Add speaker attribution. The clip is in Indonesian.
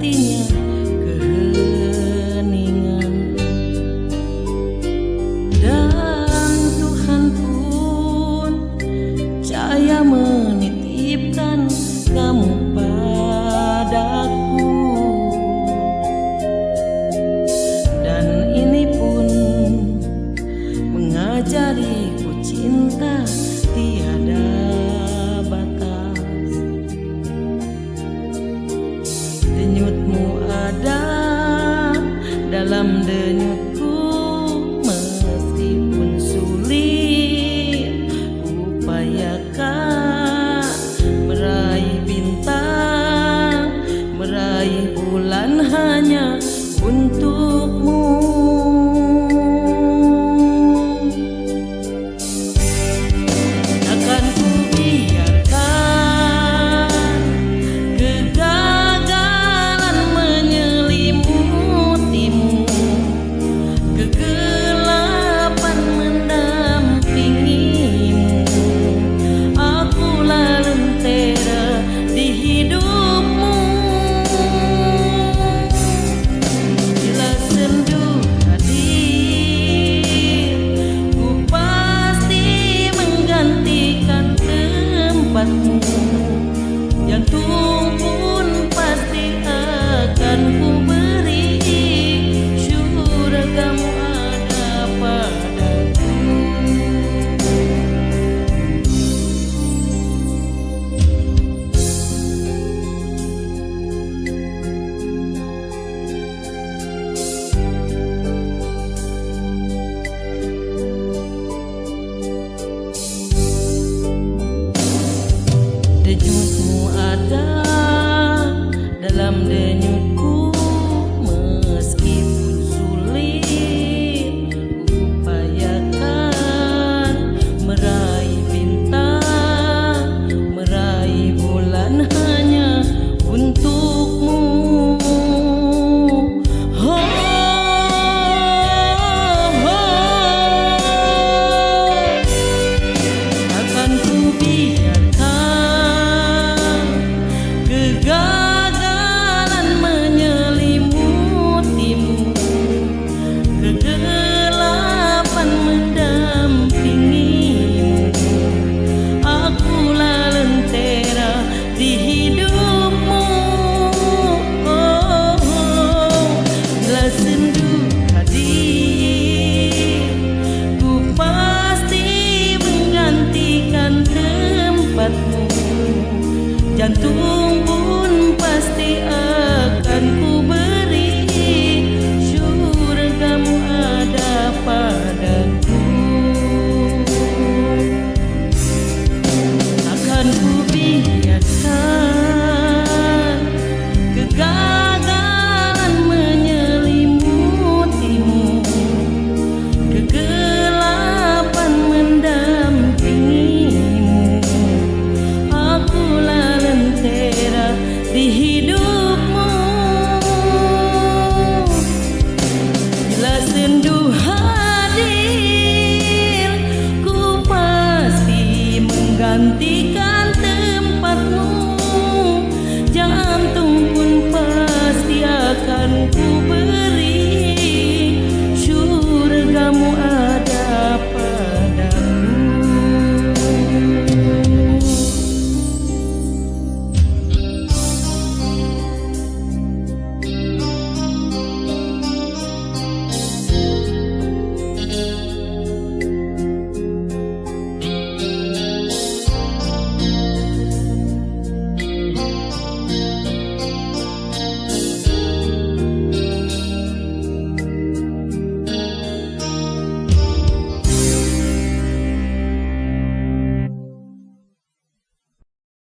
Speaker 1: gantinya keheningan. Dan Tuhan pun cahaya menitipkan kamu padaku, dan ini pun mengajariku cinta tiada batas. Denyutmu ada dalam denyutku, meskipun sulit upayakan meraih bintang, meraih bulan hanya untukmu. Takkan ku biarkan kegagalan menyelimutimu, kegelapan mendampingimu. Akulah lentera di hidupmu. Bila sendu hadir, ku pasti menggantikan tempatmu. Jantung pun pasti akan ku beri syukur kamu ada padaku. Denyutmu ada dalam denyutku, meskipun sulit upayakan meraih bintang, meraih bulan hanya untukmu. Akan ku biarkan kegagalan menyelimutimu, kegelapan mendampingimu. Akulah lentera di hidupmu. Bila sendu hadir, ku pasti menggantikan tempatmu. Jantung pun pasti akan ku